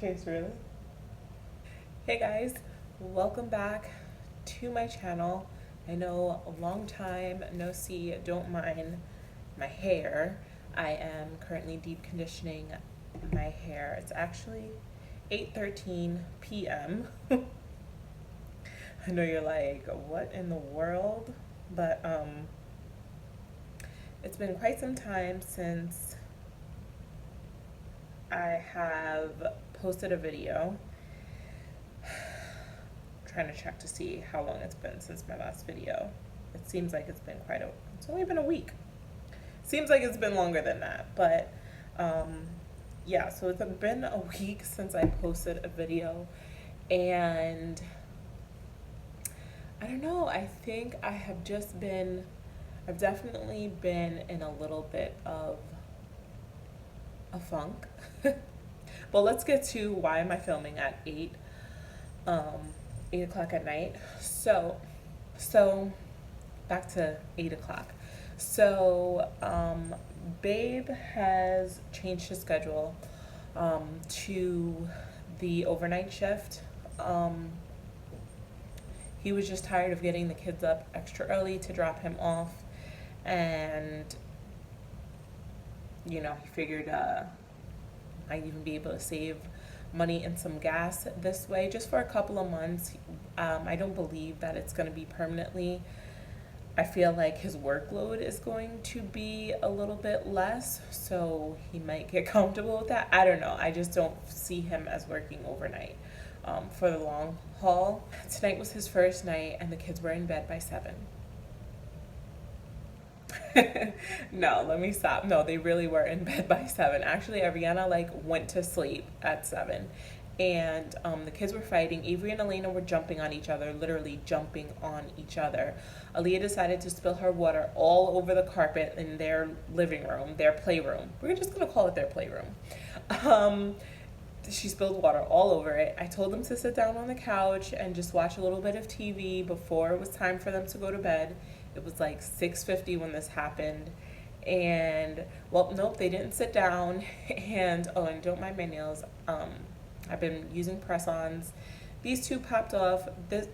case, really. Hey guys, welcome back to my channel. I know a long time no see, don't mind my hair. I am currently deep conditioning my hair. It's actually 8:13 p.m. I know you're like, what in the world? But it's been quite some time since I have posted a video. Trying to check to see how long it's been since my last video. It seems like it's only been a week. Seems like it's been longer than that, but yeah, so it's been a week since I posted a video, and I don't know, I think I've definitely been in a little bit of a funk. But let's get to why am I filming at 8 o'clock at night. So back to 8 o'clock. So Babe has changed his schedule to the overnight shift. He was just tired of getting the kids up extra early to drop him off, and he figured might even be able to save money and some gas this way just for a couple of months. I don't believe that it's going to be permanently. I feel like his workload is going to be a little bit less, so he might get comfortable with that. I don't know. I just don't see him as working overnight for the long haul. Tonight was his first night, and the kids were in bed by 7. No, let me stop. No, they really were in bed by 7. Actually, Ariyanna went to sleep at 7, and the kids were fighting. Avery and Alayna were jumping on each other, literally jumping on each other. Aaliyah decided to spill her water all over the carpet in their living room, their playroom. We're just gonna call it their playroom. She spilled water all over it. I told them to sit down on the couch and just watch a little bit of TV before it was time for them to go to bed. It was like 6:50 when this happened, and well, nope, they didn't sit down. And don't mind my nails. I've been using press-ons. These two popped off. This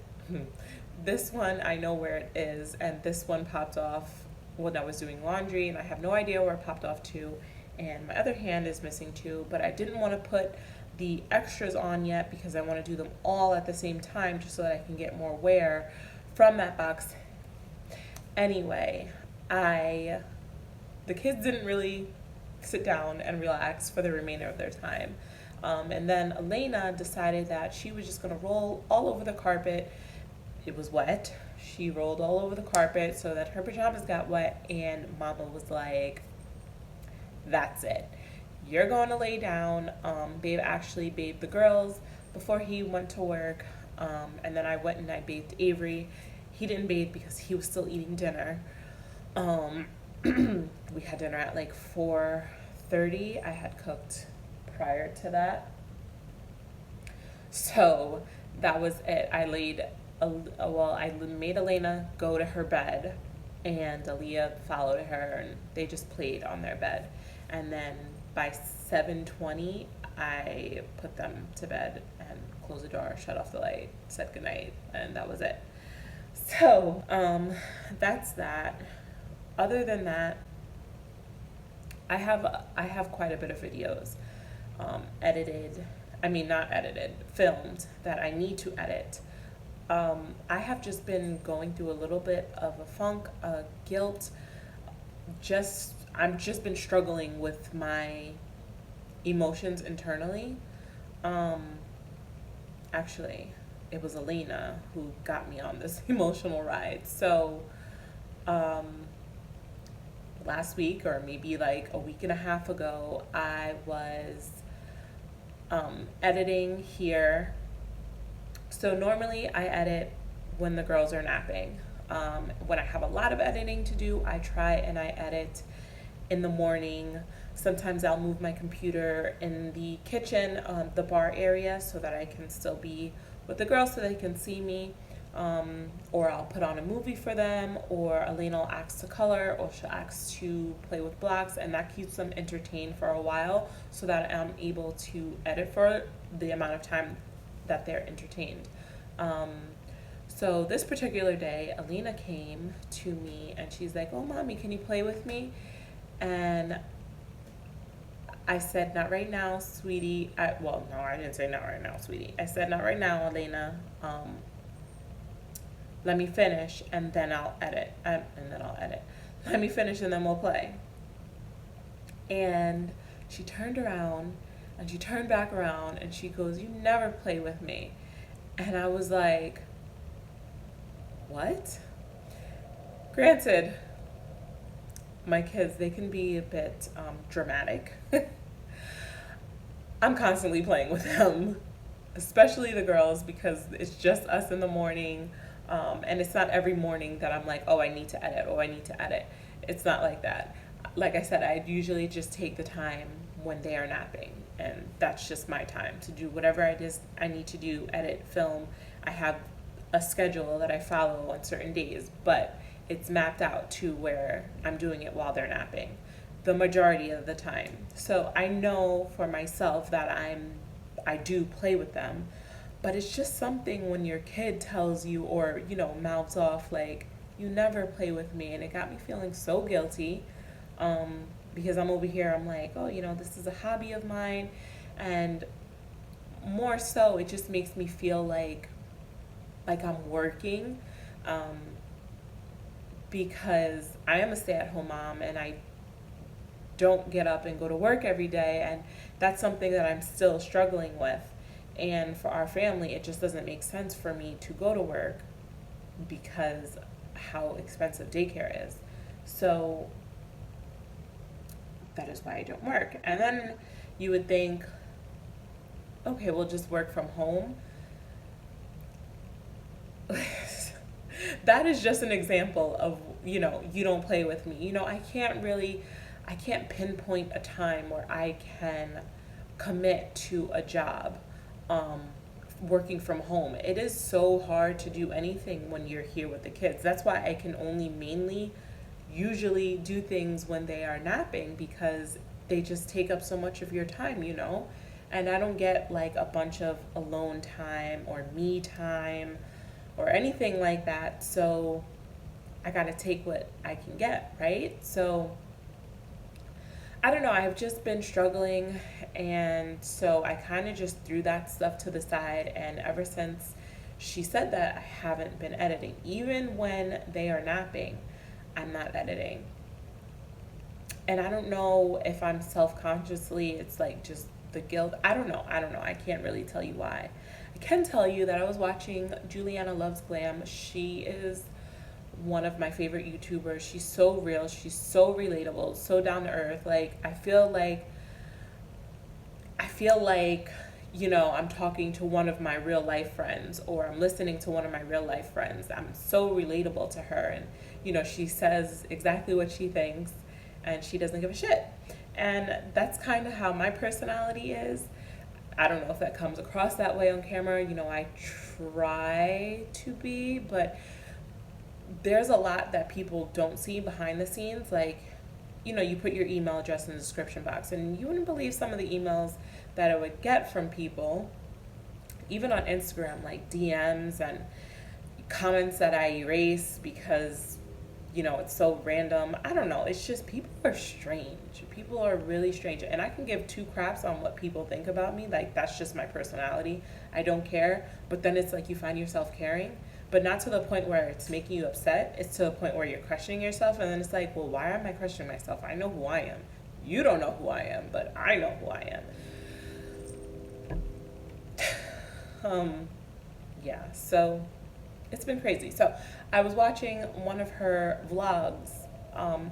one I know where it is, and this one popped off when I was doing laundry, and I have no idea where it popped off to. And my other hand is missing too, but I didn't want to put the extras on yet because I want to do them all at the same time just so that I can get more wear from that box. Anyway, the kids didn't really sit down and relax for the remainder of their time. And then Alayna decided that she was just going to roll all over the carpet. It was wet. She rolled all over the carpet so that her pajamas got wet, and Mama was like, that's it. You're going to lay down. Babe actually bathed the girls before he went to work. And then I went and I bathed Avery. He didn't bathe because he was still eating dinner. We had dinner at 4:30. I had cooked prior to that. So that was it. I made Alayna go to her bed, and Aaliyah followed her, and they just played on their bed. And then by 7:20, I put them to bed and closed the door, shut off the light, said goodnight, and that was it. So, that's that. Other than that, I have quite a bit of videos filmed that I need to edit. I have just been going through a little bit of a funk, guilt. I've just been struggling with my emotions internally. Actually, it was Alayna who got me on this emotional ride. So, last week, or maybe a week and a half ago, I was editing here. So normally I edit when the girls are napping. When I have a lot of editing to do, I try and I edit in the morning. Sometimes I'll move my computer in the kitchen, the bar area, so that I can still be with the girls so they can see me. Or I'll put on a movie for them, or Alayna will ask to color, or she'll ask to play with blocks, and that keeps them entertained for a while so that I'm able to edit for the amount of time that they're entertained. Um, so this particular day, Alina came to me and she's like, "Oh, mommy, can you play with me?" And I said, "Not right now, sweetie." Well, no, I didn't say not right now, sweetie. I said, "Not right now, Elena. Let me finish and then I'll edit." Let me finish and then we'll play. And she turned around and she turned back around and she goes, "You never play with me." And I was like, "What?" Granted, my kids, they can be a bit dramatic. I'm constantly playing with them, especially the girls, because it's just us in the morning. And it's not every morning that I'm like, "Oh, I need to edit. Oh, I need to edit." It's not like that. Like I said, I usually just take the time when they are napping. And that's just my time to do whatever I need to do, edit, film. I have a schedule that I follow on certain days, but it's mapped out to where I'm doing it while they're napping the majority of the time. So I know for myself that I do play with them, but it's just something when your kid tells you, or mouths off like, "You never play with me," and it got me feeling so guilty, because I'm over here, I'm like, "Oh, this is a hobby of mine," and more so it just makes me feel like I'm working, because I am a stay-at-home mom and I don't get up and go to work every day, and that's something that I'm still struggling with. And for our family, it just doesn't make sense for me to go to work because how expensive daycare is. So that is why I don't work. And then you would think, okay, we'll just work from home. That is just an example of, you don't play with me. I can't pinpoint a time where I can commit to a job, working from home. It is so hard to do anything when you're here with the kids. That's why I can only mainly usually do things when they are napping, because they just take up so much of your time, and I don't get like a bunch of alone time or me time or anything like that. So I got to take what I can get, right? So I don't know, I've just been struggling, and so I kind of just threw that stuff to the side, and ever since she said that, I haven't been editing. Even when they are napping, I'm not editing. And I don't know if I'm self-consciously, it's like just the guilt. I don't know. I can't really tell you why. I can tell you that I was watching Juliana Loves Glam. She is one of my favorite YouTubers. She's so real. She's so relatable, so down to earth. Like, I feel like, I'm talking to one of my real life friends, or I'm listening to one of my real life friends. I'm so relatable to her. And, she says exactly what she thinks, and she doesn't give a shit. And that's kind of how my personality is. I don't know if that comes across that way on camera. I try to be, but there's a lot that people don't see behind the scenes. Like, you put your email address in the description box, and you wouldn't believe some of the emails that I would get from people, even on Instagram, like DMs and comments that I erase because, it's so random. I don't know. It's just, people are strange. People are really strange. And I can give two craps on what people think about me. Like, that's just my personality. I don't care. But then it's like you find yourself caring. But not to the point where it's making you upset. It's to the point where you're questioning yourself. And then it's like, well, why am I questioning myself? I know who I am. You don't know who I am, but I know who I am. Yeah, so it's been crazy. So I was watching one of her vlogs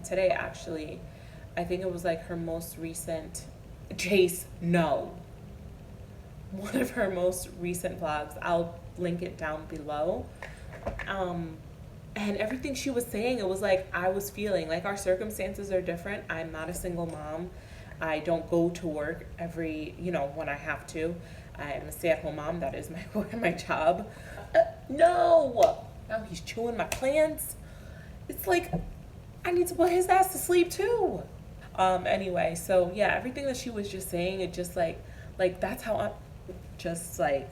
today, actually. I think it was like her most recent, one of her most recent vlogs. I'll link it down below. And everything she was saying, it was like I was feeling like our circumstances are different. I'm not a single mom. I don't go to work when I have to. I'm a stay-at-home mom. That is my job. No! Now he's chewing my plants. It's like, I need to put his ass to sleep too. Anyway, so yeah, everything that she was just saying, it just like that's how just like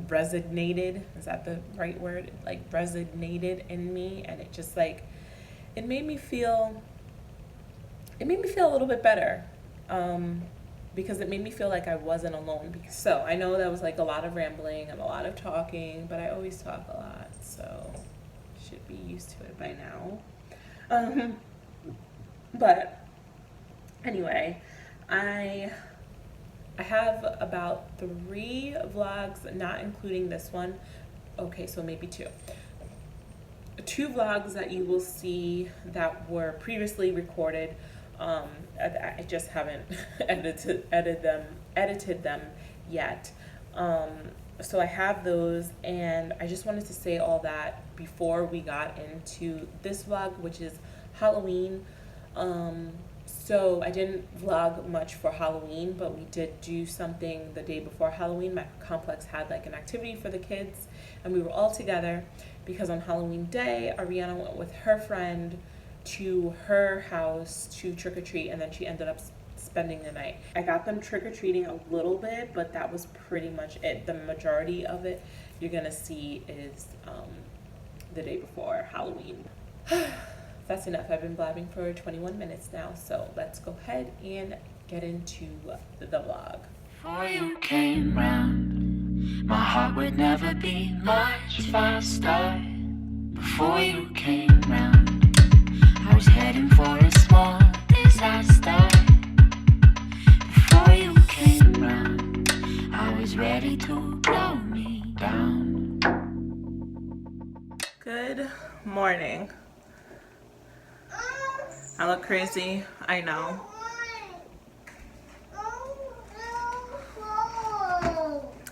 resonated. Is that the right word? Like resonated in me, and it just like it made me feel a little bit better. Because it made me feel like I wasn't alone. So I know that was like a lot of rambling and a lot of talking, but I always talk a lot, so should be used to it by now. But anyway, I have about 3 vlogs, not including this one. Okay, so maybe 2. 2 vlogs that you will see that were previously recorded. I just haven't edited them yet. So I have those, and I just wanted to say all that before we got into this vlog, which is Halloween. So I didn't vlog much for Halloween, but we did do something the day before Halloween. My complex had like an activity for the kids, and we were all together because on Halloween day, Ariyanna went with her friend to her house to trick-or-treat, and then she ended up spending the night. I got them trick-or-treating a little bit, but that was pretty much it. The majority of it you're gonna see is the day before Halloween. That's enough. I've been blabbing for 21 minutes now, so let's go ahead and get into the vlog. Before you came round, my heart would never beat much faster. Before you came round, I was heading for a small disaster. Before you came round, I was ready to blow me down. Good morning. I look crazy, I know.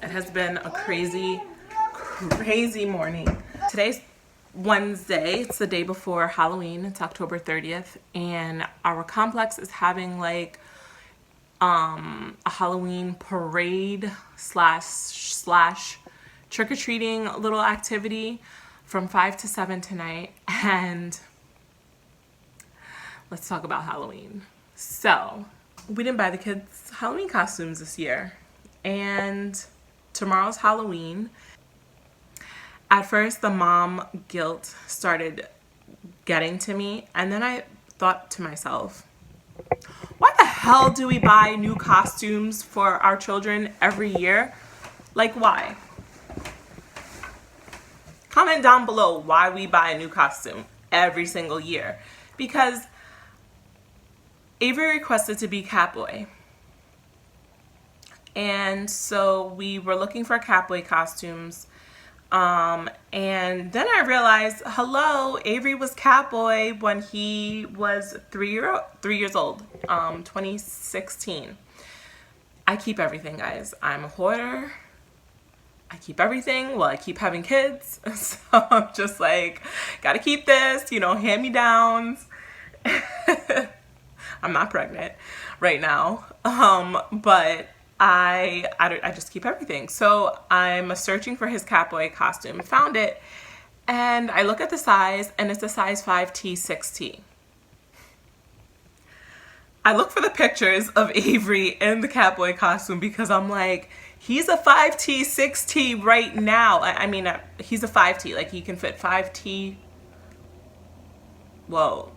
It has been a crazy morning. Today's Wednesday, it's the day before Halloween, it's October 30th, and our complex is having like a Halloween parade slash trick-or-treating little activity from 5 to 7 tonight, and let's talk about Halloween. So, we didn't buy the kids Halloween costumes this year, and tomorrow's Halloween. At first, the mom guilt started getting to me, and then I thought to myself, why the hell do we buy new costumes for our children every year? Like, why? Comment down below why we buy a new costume every single year. Because Avery requested to be Catboy. And so we were looking for Catboy costumes. And then I realized, hello, Avery was Catboy when he was 3 years old, 2016. I keep everything, guys. I'm a hoarder. I keep everything. Well, I keep having kids. So I'm just like, gotta keep this, hand-me-downs. I'm not pregnant right now. But I just keep everything. So I'm searching for his Catboy costume, found it, and I look at the size, and it's a size 5T, 6T. I look for the pictures of Avery in the Catboy costume because I'm like, he's a 5T, 6T right now. I mean, he's a 5T, like he can fit 5T. Whoa.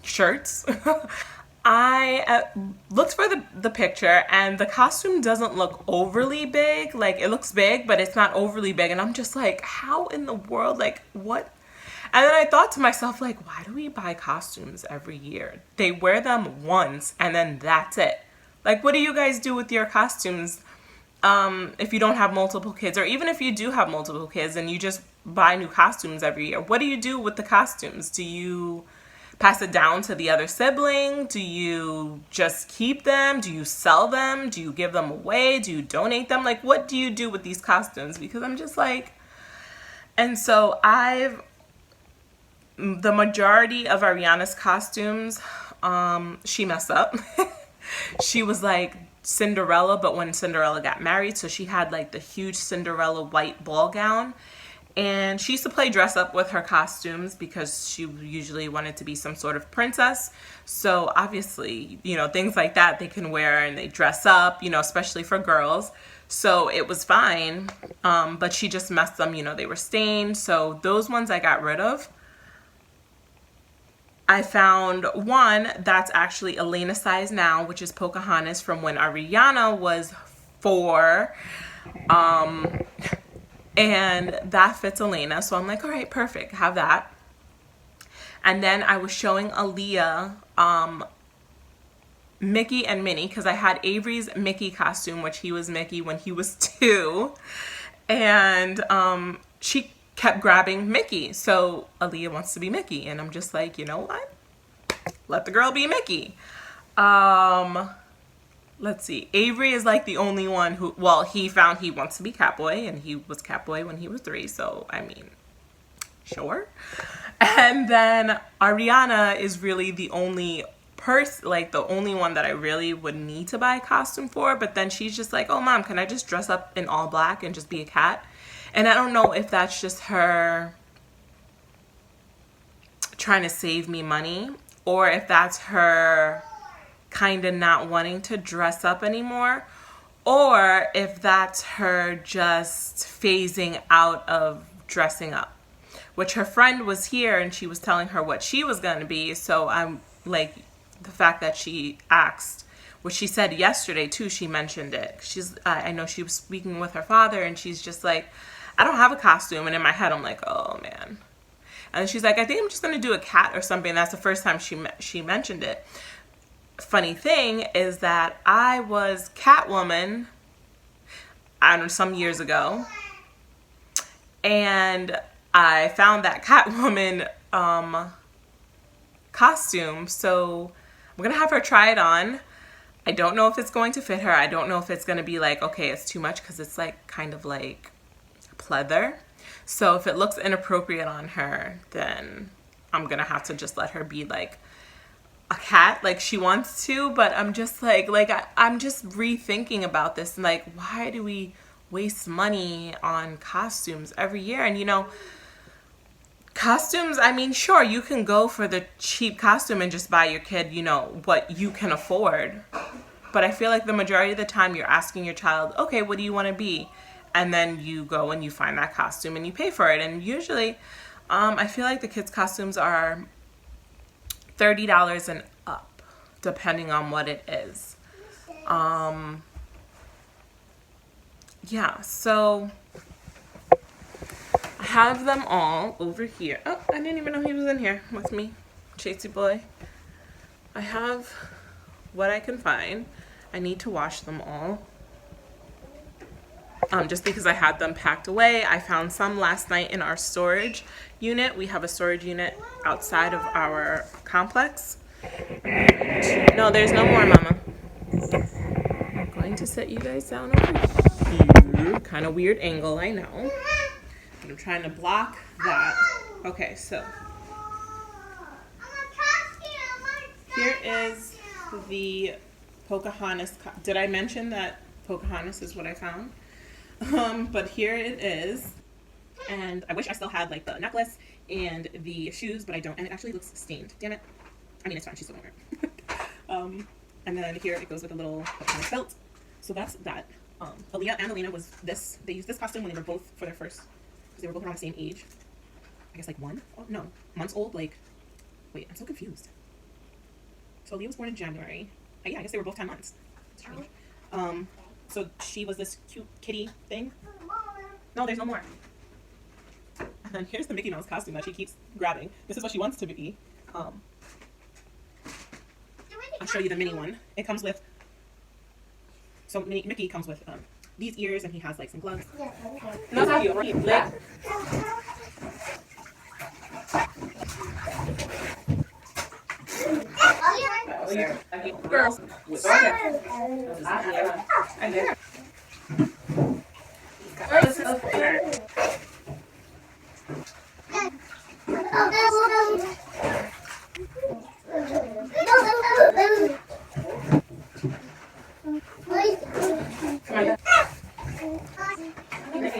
Shirts. I looked for the picture, and the costume doesn't look overly big. Like, it looks big, but it's not overly big. And I'm just like, how in the world? Like, what? And then I thought to myself, like, why do we buy costumes every year? They wear them once, and then that's it. Like, what do you guys do with your costumes if you don't have multiple kids? Or even if you do have multiple kids and you just buy new costumes every year, what do you do with the costumes? Do you pass it down to the other sibling? Do you just keep them? Do you sell them? Do you give them away? Do you donate them? Like, what do you do with these costumes? Because I'm just like, and so the majority of Ariyanna's costumes, she messed up. She was like Cinderella, but when Cinderella got married, so she had like the huge Cinderella white ball gown. And she used to play dress up with her costumes because she usually wanted to be some sort of princess. So obviously, you know, things like that they can wear and they dress up, you know, especially for girls. So it was fine. But she just messed them, you know, they were stained. So those ones I got rid of. I found one that's actually Alayna size now, which is Pocahontas from when Ariyanna was 4. And that fits Alayna. So I'm like, all right, perfect. Have that. And then I was showing Aaliyah Mickey and Minnie because I had Avery's Mickey costume, which he was Mickey when he was 2. And she kept grabbing Mickey. So Aaliyah wants to be Mickey. And I'm just like, you know what? Let the girl be Mickey. Let's see. Avery is like the only one who, well, he found he wants to be Catboy, and he was Catboy when he was 3. So, I mean, sure. And then Ariyanna is really the only person, like the only one that I really would need to buy a costume for. But then she's just like, oh, Mom, can I just dress up in all black and just be a cat? And I don't know if that's just her trying to save me money or if that's her kind of not wanting to dress up anymore, or if that's her just phasing out of dressing up, which her friend was here and she was telling her what she was going to be. So I'm like, the fact that she asked, which she said yesterday too, she mentioned it. I know she was speaking with her father and she's just like, I don't have a costume. And in my head I'm like, oh man. And she's like, I think I'm just going to do a cat or something. And that's the first time she mentioned it. Funny thing is that I was Catwoman, I don't know, some years ago, and I found that Catwoman costume, so I'm gonna have her try it on. I don't know if it's going to fit her. I don't know if it's gonna be like, okay, it's too much, because it's like kind of like pleather. So if it looks inappropriate on her, then I'm gonna have to just let her be like a cat like she wants to. But I'm just like I'm just rethinking about this, and like, why do we waste money on costumes every year? And you know, costumes, I mean, sure, you can go for the cheap costume and just buy your kid, you know, what you can afford. But I feel like the majority of the time you're asking your child, okay, what do you want to be? And then you go and you find that costume and you pay for it. And usually, I feel like the kids' costumes are $30 and up, depending on what it is. Yeah, so I have them all over here. Oh, I didn't even know he was in here with me, Chasey boy. I have what I can find. I need to wash them all. Just because I had them packed away. I found some last night in our storage unit. We have a storage unit outside of our complex. No, there's no more, Mama. I'm going to set you guys down over here. Kind of weird angle, I know. But I'm trying to block that. Okay, so here is the Pocahontas. Did I mention that Pocahontas is what I found? But here it is. And I wish I still had like the necklace and the shoes, but I don't. And it actually looks stained. Damn it. I mean, it's fine. She's still wearing it. And then here it goes with a little belt. So that's that. Aaliyah and Alayna was this. They used this costume when they were both for their first, because they were both around the same age. I guess like months old. Like, wait, I'm so confused. So Aaliyah was born in January. Yeah, I guess they were both 10 months. That's strange. So she was this cute kitty thing. No, there's no more. And then here's the Mickey Mouse costume that she keeps grabbing. This is what she wants to be. I'll show you the mini one. It comes with, so Mickey comes with these ears, and he has like some gloves. No, it's not you, right? Like, girls.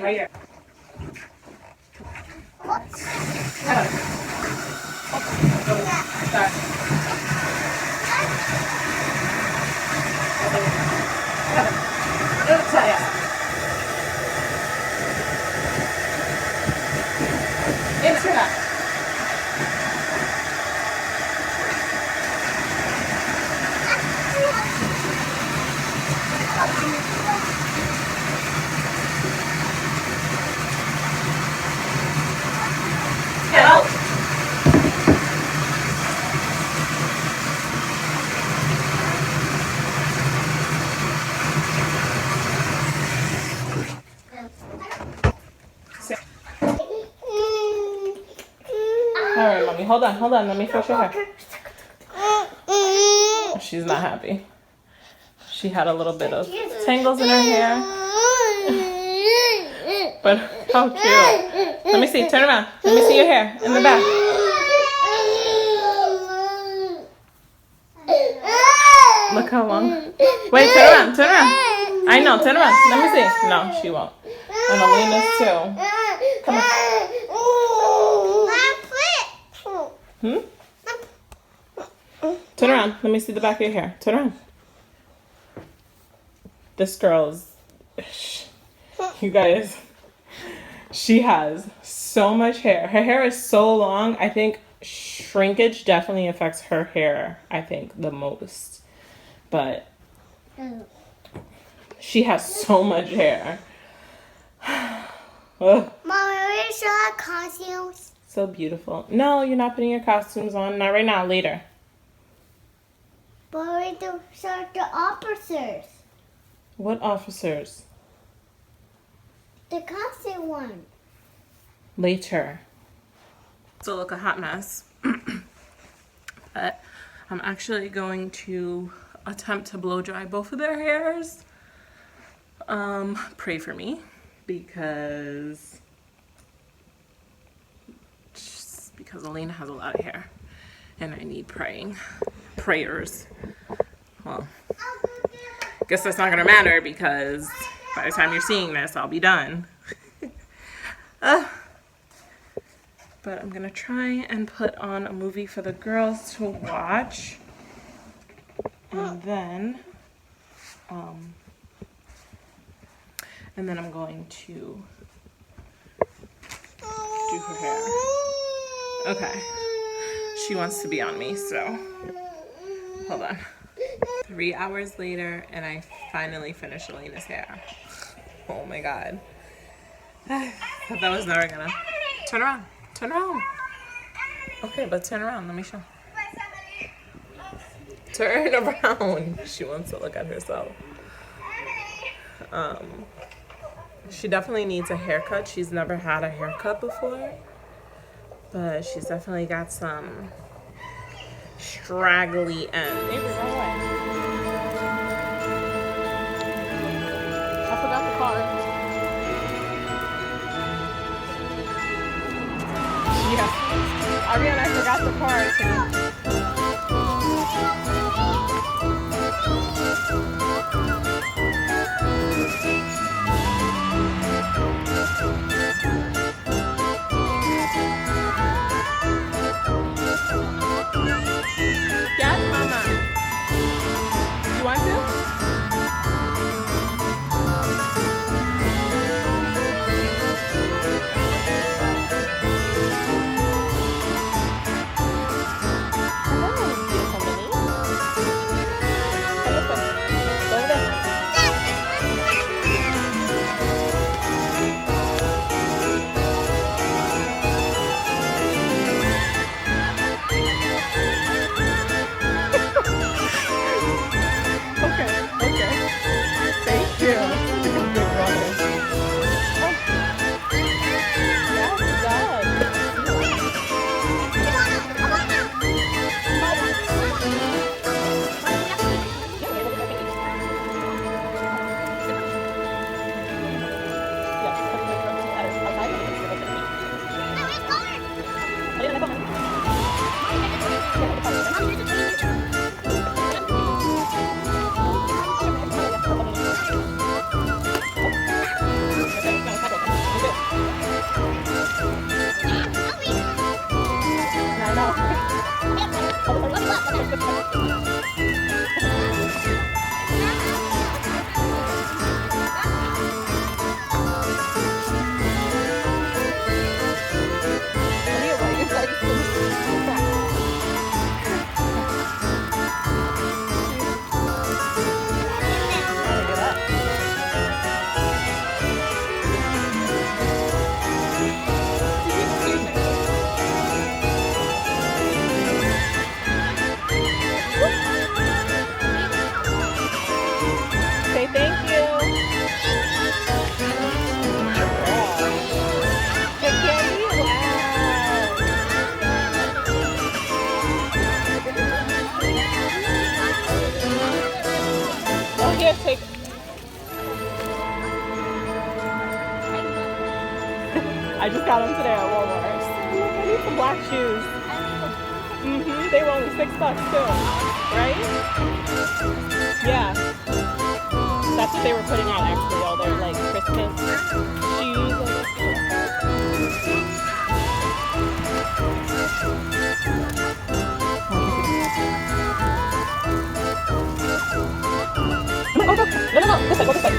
Right here. right, mommy. Hold on. Let me fix your hair. She's not happy. She had a little bit of tangles in her hair. But how cute. Let me see. Turn around. Let me see your hair in the back. Look how long. Wait, turn around. I know, turn around. Let me see. No, she won't. And Alayna's too. Come on. Turn around. Let me see the back of your hair. Turn around. This girl's... You guys... She has so much hair. Her hair is so long. I think shrinkage definitely affects her hair, I think, the most. But she has so much hair. Ugh. Mom, are we show our costumes? So beautiful. No, you're not putting your costumes on. Not right now, later. But we do show the officers. What officers? The costume one. Later. So look, a hot mess. But I'm actually going to attempt to blow dry both of their hairs. Pray for me because Alayna has a lot of hair and I need prayers. Well, guess that's not gonna matter because by the time you're seeing this, I'll be done. But I'm gonna try and put on a movie for the girls to watch, and then I'm going to do her hair. Okay, she wants to be on me, so hold on. 3 hours later, and I finally finished Alayna's hair. Oh my god. I thought that was never gonna... Turn around. Turn around. Okay, but turn around. Let me show. Turn around. She wants to look at herself. She definitely needs a haircut. She's never had a haircut before. But she's definitely got some straggly ends. Avery, run away. I forgot the card. Yeah. Ariyanna, I forgot the card. Yes, Mama. You want to? Hello, beautiful Minnie. Hello. I just got them today at Walmart. I need some black shoes. They were only $6 too, right? Yeah. That's what they were putting out actually, all their like Christmas shoes. No, this way, go this way.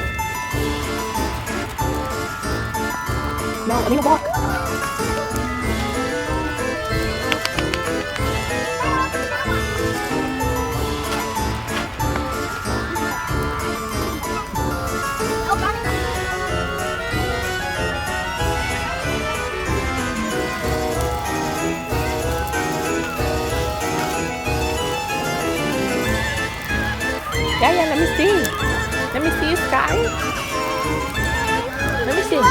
No, I need a walk. Yeah, let me see. Let me see sky. Let me see.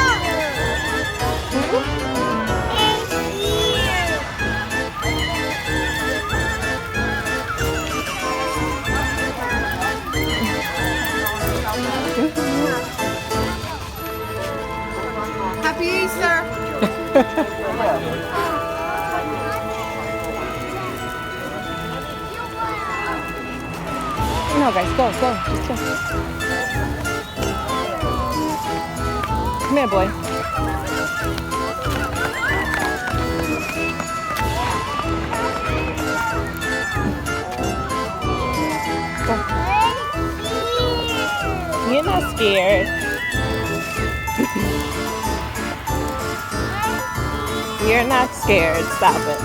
Happy Easter! No, guys, go, just go. Come here, boy. Go. You're not scared. You're not scared. Stop it.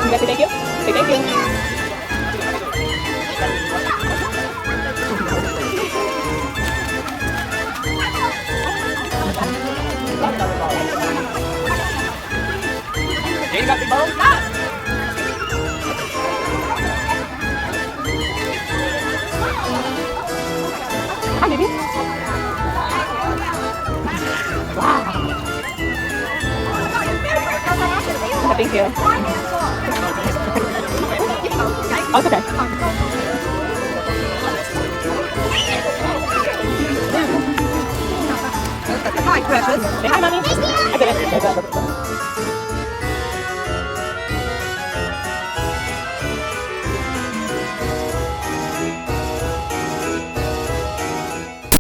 You guys say thank you? Say thank you. You got big bones? Hi, baby. Wow. Thank you. Oh, it's okay. Hi, precious. Say hi, mommy. I did it.